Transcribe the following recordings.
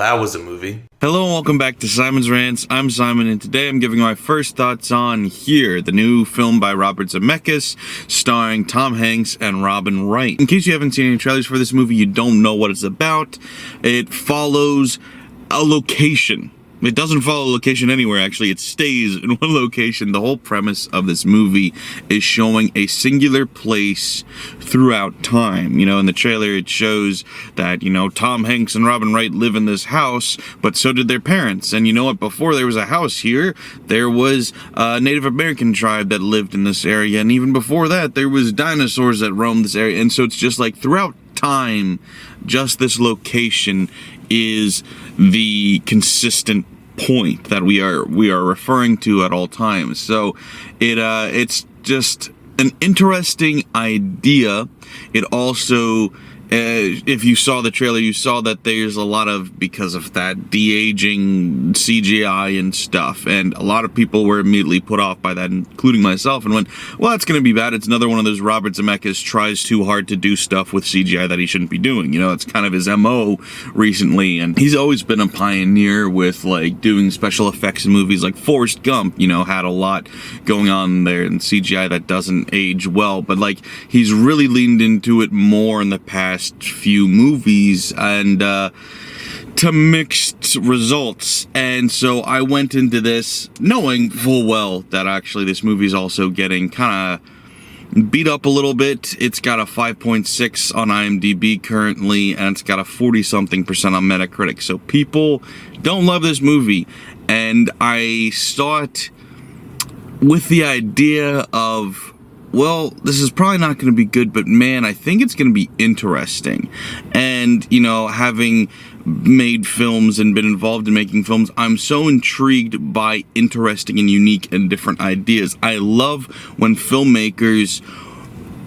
that was a movie. Hello and welcome back to Simon's Rants. I'm Simon, and today I'm giving my first thoughts on Here, the new film by Robert Zemeckis, starring Tom Hanks and Robin Wright. In case you haven't seen any trailers for this movie, you don't know what it's about. It follows a location. It doesn't follow a location anywhere, actually. It stays in one location. The whole premise of this movie is showing a singular place throughout time. You know, in the trailer, it shows that, Tom Hanks and Robin Wright live in this house, but so did their parents. And you know what? Before there was a house here, there was a Native American tribe that lived in this area. And even before that, there was dinosaurs that roamed this area. And so it's just like throughout time, just this location is the consistent point that we are referring to at all times. So it's just an interesting idea. It also, if you saw the trailer, you saw that there's a lot of, because of that, de-aging CGI and stuff, and a lot of people were immediately put off by that, including myself, and went, well, that's going to be bad. It's another one of those Robert Zemeckis tries too hard to do stuff with CGI that he shouldn't be doing. It's kind of his MO recently, and he's always been a pioneer with, doing special effects in movies. Like Forrest Gump, had a lot going on there in CGI that doesn't age well, but, he's really leaned into it more in the past few movies, and to mixed results. And so I went into this knowing full well that actually this movie is also getting kind of beat up a little bit. It's got a 5.6 on IMDb currently, and it's got a 40-something% on Metacritic. So people don't love this movie, and I saw it with the idea of, well, this is probably not going to be good, but man, I think it's going to be interesting. And, having made films and been involved in making films, I'm so intrigued by interesting and unique and different ideas. I love when filmmakers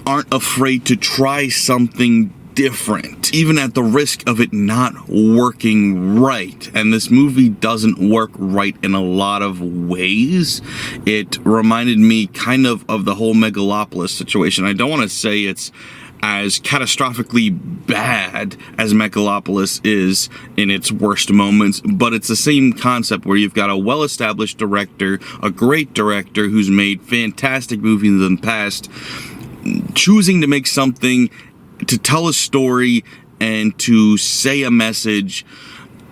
aren't afraid to try something different, even at the risk of it not working right. And this movie doesn't work right in a lot of ways. It reminded me kind of the whole Megalopolis situation. I don't want to say it's as catastrophically bad as Megalopolis is in its worst moments, but it's the same concept where you've got a well-established director, a great director who's made fantastic movies in the past, choosing to make something to tell a story and to say a message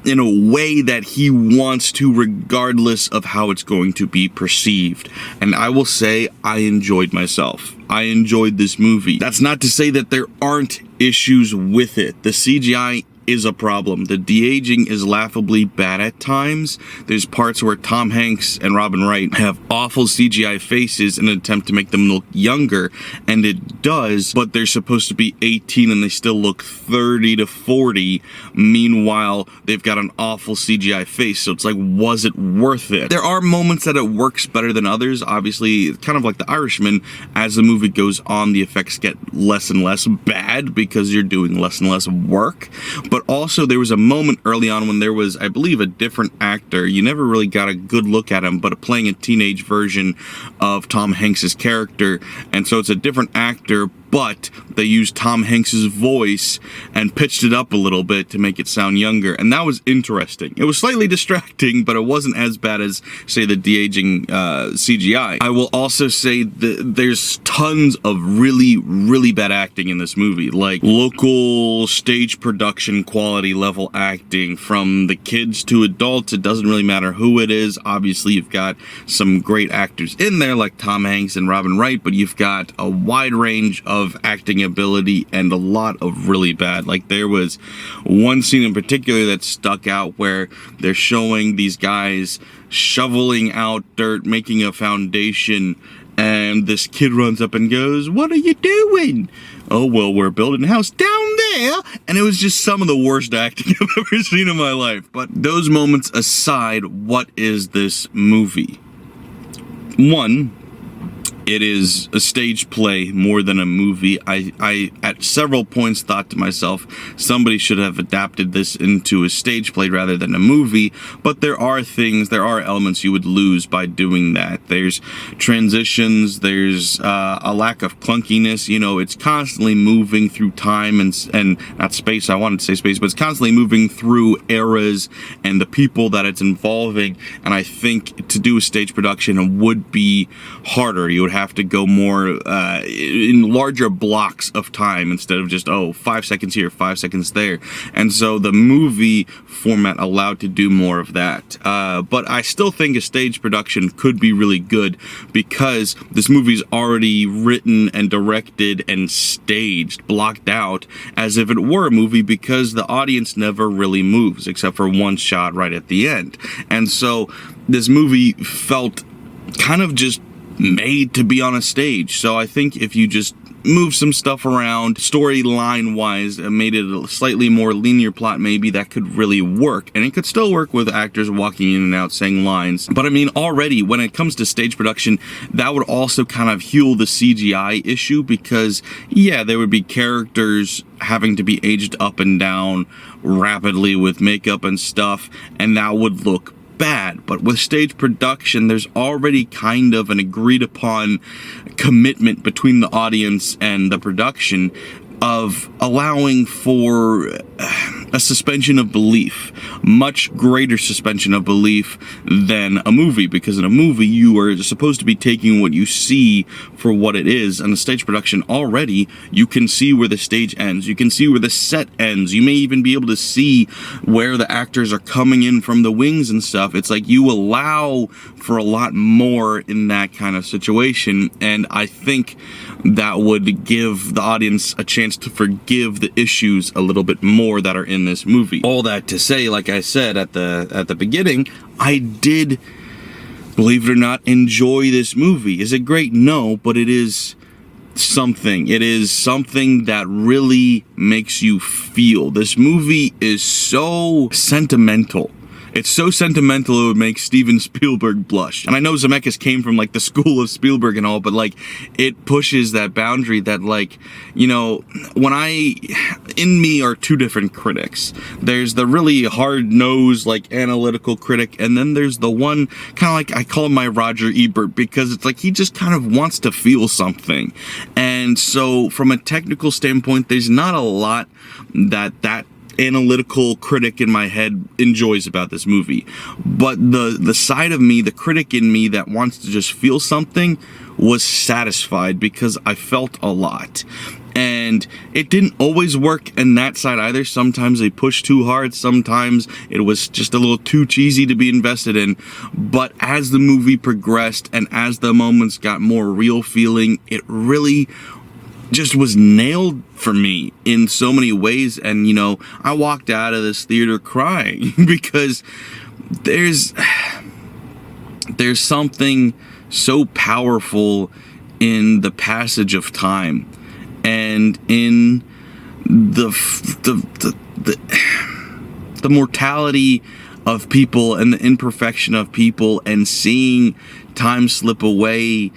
in a way that he wants to, regardless of how it's going to be perceived. And I will say, I enjoyed myself. I enjoyed this movie. That's not to say that there aren't issues with it. The CGI is a problem. The de-aging is laughably bad at times. There's parts where Tom Hanks and Robin Wright have awful CGI faces in an attempt to make them look younger, and it does, but they're supposed to be 18 and they still look 30 to 40. Meanwhile, they've got an awful CGI face, so it's like, was it worth it? There are moments that it works better than others. Obviously, kind of like The Irishman, as the movie goes on, the effects get less and less bad because you're doing less and less work. But also, there was a moment early on when there was, I believe, a different actor. You never really got a good look at him, but playing a teenage version of Tom Hanks's character. And so it's a different actor, but they used Tom Hanks's voice and pitched it up a little bit to make it sound younger. And that was interesting. It was slightly distracting, but it wasn't as bad as, say, the de-aging CGI. I will also say that there's tons of really, really bad acting in this movie. Like local stage production quality level acting from the kids to adults. It doesn't really matter who it is. Obviously, you've got some great actors in there like Tom Hanks and Robin Wright, but you've got a wide range of acting ability and a lot of really bad. Like there was one scene in particular that stuck out where they're showing these guys shoveling out dirt, making a foundation, and this kid runs up and goes, "What are you doing?" "Oh, well, we're building a house down there." And it was just some of the worst acting I've ever seen in my life. But those moments aside, what is this movie? One, it is a stage play more than a movie. I at several points thought to myself, somebody should have adapted this into a stage play rather than a movie, but there are elements you would lose by doing that. There's transitions, there's a lack of clunkiness, it's constantly moving through time and not space, I wanted to say space, but it's constantly moving through eras and the people that it's involving, and I think to do a stage production would be harder. You would have to go more in larger blocks of time instead of just 5 seconds here, 5 seconds there. And so the movie format allowed to do more of that. But I still think a stage production could be really good because this movie's already written and directed and staged, blocked out as if it were a movie, because the audience never really moves except for one shot right at the end. And so this movie felt kind of just made to be on a stage. So I think if you just move some stuff around storyline wise and made it a slightly more linear plot, maybe that could really work. And it could still work with actors walking in and out saying lines. But I mean, already when it comes to stage production, that would also kind of heal the CGI issue, because yeah, there would be characters having to be aged up and down rapidly with makeup and stuff, and that would look bad. But with stage production, there's already kind of an agreed upon commitment between the audience and the production of allowing for a suspension of belief, much greater suspension of belief than a movie, because in a movie you are supposed to be taking what you see for what it is. In a stage production, already you can see where the stage ends, you can see where the set ends, you may even be able to see where the actors are coming in from the wings and stuff. It's like you allow for a lot more in that kind of situation, and I think that would give the audience a chance to forgive the issues a little bit more that are in this movie. All that to say, like I said at the beginning, I did, believe it or not, enjoy this movie. Is it great? No, but it is something. It is something that really makes you feel. This movie is so sentimental. It's so sentimental it would make Steven Spielberg blush. And I know Zemeckis came from like the school of Spielberg and all, but like it pushes that boundary that, like, in me are two different critics. There's the really hard-nosed, like, analytical critic, and then there's the one kind of like, I call him my Roger Ebert, because it's like he just kind of wants to feel something. And so from a technical standpoint, there's not a lot that analytical critic in my head enjoys about this movie, but the side of me, the critic in me that wants to just feel something, was satisfied because I felt a lot. And it didn't always work in that side either. Sometimes they pushed too hard, sometimes it was just a little too cheesy to be invested in. But as the movie progressed and as the moments got more real feeling, it really just was nailed for me in so many ways. And I walked out of this theater crying because there's something so powerful in the passage of time and in the mortality of people and the imperfection of people, and seeing time slip away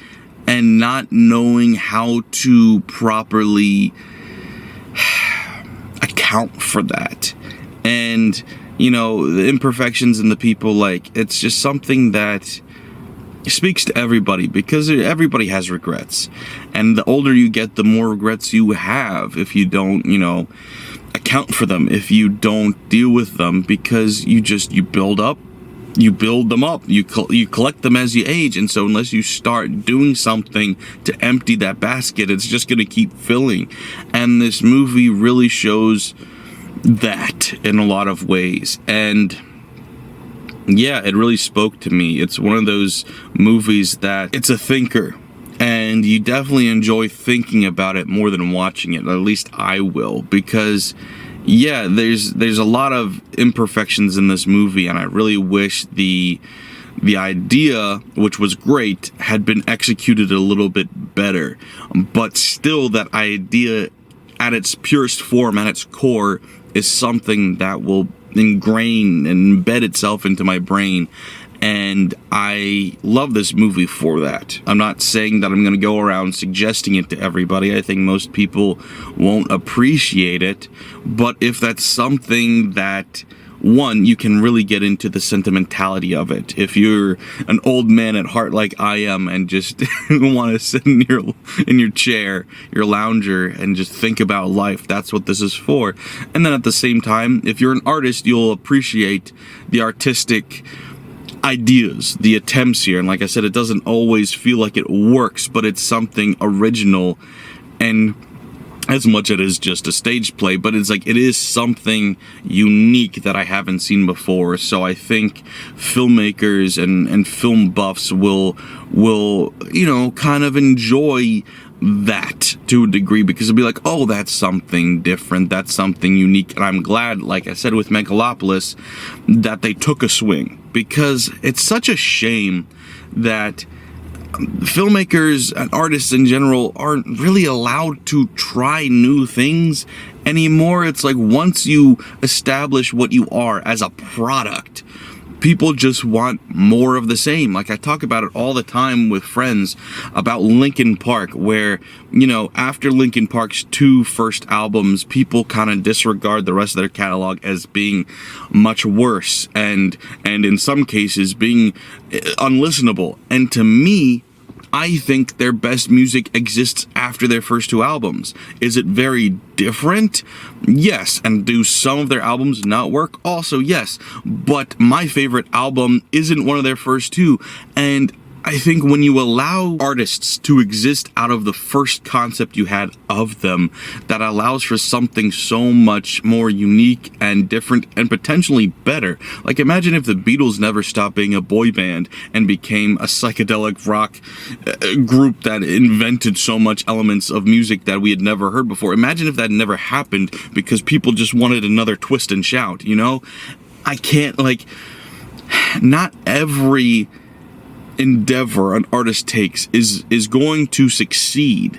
and not knowing how to properly account for that. And, the imperfections in the people, like, it's just something that speaks to everybody, because everybody has regrets. And the older you get, the more regrets you have if you don't, account for them, if you don't deal with them, because you build them up, you collect them as you age. And so unless you start doing something to empty that basket, it's just going to keep filling. And this movie really shows that in a lot of ways. And yeah, it really spoke to me. It's one of those movies that it's a thinker, and you definitely enjoy thinking about it more than watching it. At least I will, because yeah, there's a lot of imperfections in this movie, and I really wish the idea, which was great, had been executed a little bit better. But still, that idea at its purest form, at its core, is something that will ingrain and embed itself into my brain And I love this movie for that. I'm not saying that I'm going to go around suggesting it to everybody. I think most people won't appreciate it. But if that's something that, one, you can really get into the sentimentality of it. If you're an old man at heart like I am and just want to sit in your chair, your lounger, and just think about life, that's what this is for. And then at the same time, if you're an artist, you'll appreciate the artistic ideas, the attempts here. And like I said, it doesn't always feel like it works, but it's something original, and as much it is just a stage play, but it's like it is something unique that I haven't seen before. So I think filmmakers and film buffs will kind of enjoy that to a degree, because it'll be like, oh, that's something different, that's something unique. And I'm glad, like I said with Megalopolis, that they took a swing, because it's such a shame that filmmakers and artists in general aren't really allowed to try new things anymore. It's like once you establish what you are as a product, people just want more of the same. Like I talk about it all the time with friends about Linkin Park, where, after Linkin Park's 2 first albums, people kind of disregard the rest of their catalog as being much worse and in some cases being unlistenable. And to me, I think their best music exists after their first 2 albums. Is it very different? Yes. And do some of their albums not work? Also, yes. But my favorite album isn't one of their first 2. And I think when you allow artists to exist out of the first concept you had of them, that allows for something so much more unique and different and potentially better. Like imagine if the Beatles never stopped being a boy band and became a psychedelic rock group that invented so much elements of music that we had never heard before. Imagine if that never happened because people just wanted another twist and shout, I can't, not every endeavor an artist takes is going to succeed,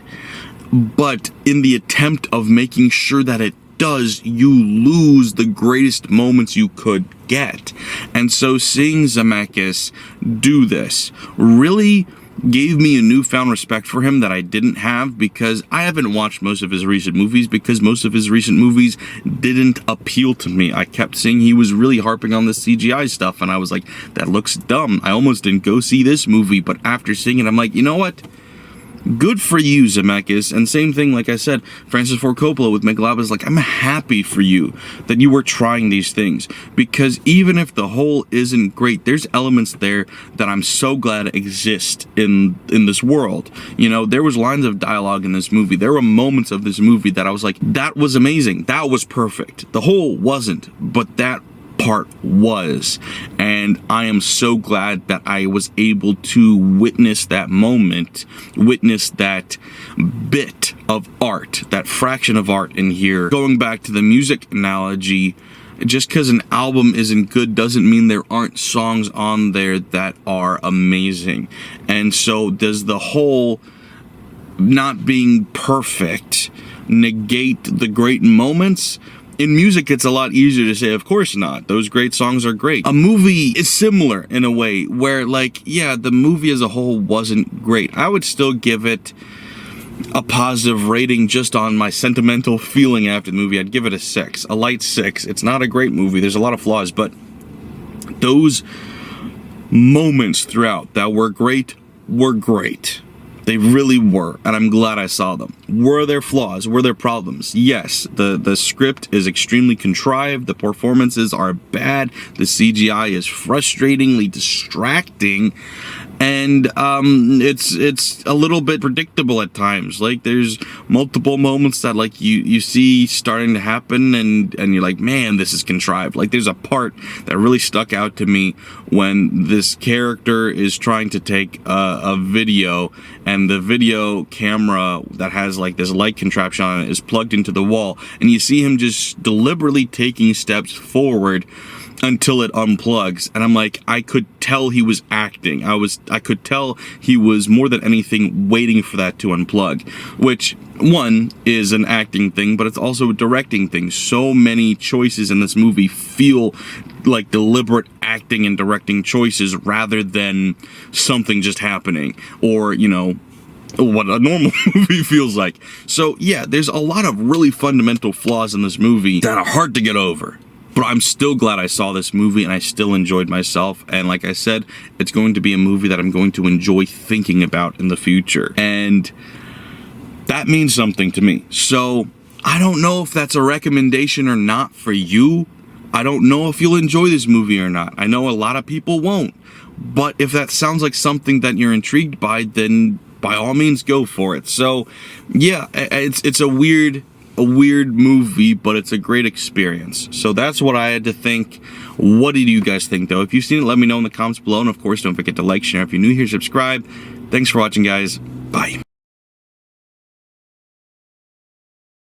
but in the attempt of making sure that it does, you lose the greatest moments you could get. And so seeing Zemeckis do this really gave me a newfound respect for him that I didn't have, because I haven't watched most of his recent movies, because most of his recent movies didn't appeal to me. I kept seeing he was really harping on the CGI stuff, and I was like, that looks dumb. I almost didn't go see this movie, but after seeing it, I'm like, you know what? Good for you, Zemeckis. And same thing, like I said, Francis Ford Coppola with Megalopolis, I'm happy for you that you were trying these things, because even if the whole isn't great, there's elements there that I'm so glad exist in this world. There was lines of dialogue in this movie. There were moments of this movie that I was like, that was amazing. That was perfect. The whole wasn't, but that part was. And I am so glad that I was able to witness that moment, witness that bit of art, that fraction of art in here. Going back to the music analogy, just because an album isn't good doesn't mean there aren't songs on there that are amazing. And so does the whole not being perfect negate the great moments? In music, it's a lot easier to say, of course not. Those great songs are great. A movie is similar in a way where, the movie as a whole wasn't great. I would still give it a positive rating just on my sentimental feeling after the movie. I'd give it a 6, a light 6. It's not a great movie. There's a lot of flaws, but those moments throughout that were great were great. They really were, and I'm glad I saw them. Were there flaws? Were there problems? Yes. The script is extremely contrived. The performances are bad. The CGI is frustratingly distracting. And it's a little bit predictable at times. There's multiple moments that you see starting to happen, and you're like, man, this is contrived. There's a part that really stuck out to me when this character is trying to take a video, and the video camera that has this light contraption on it is plugged into the wall, and you see him just deliberately taking steps forward until it unplugs, and I'm like, I could tell he was acting. I could tell he was more than anything waiting for that to unplug, which one is an acting thing, but it's also a directing thing. So many choices in this movie feel like deliberate acting and directing choices rather than something just happening, or, you know, what a normal movie feels like. So yeah, there's a lot of really fundamental flaws in this movie that are hard to get over. But I'm still glad I saw this movie, and I still enjoyed myself. And like I said, it's going to be a movie that I'm going to enjoy thinking about in the future. And that means something to me. So I don't know if that's a recommendation or not for you. I don't know if you'll enjoy this movie or not. I know a lot of people won't. But if that sounds like something that you're intrigued by, then by all means go for it. So yeah, it's a weird movie, but it's a great experience. So that's what I had to think. What did you guys think, though? If you've seen it, let me know in the comments below. And of course, don't forget to like, share. If you're new here, subscribe. Thanks for watching, guys. Bye.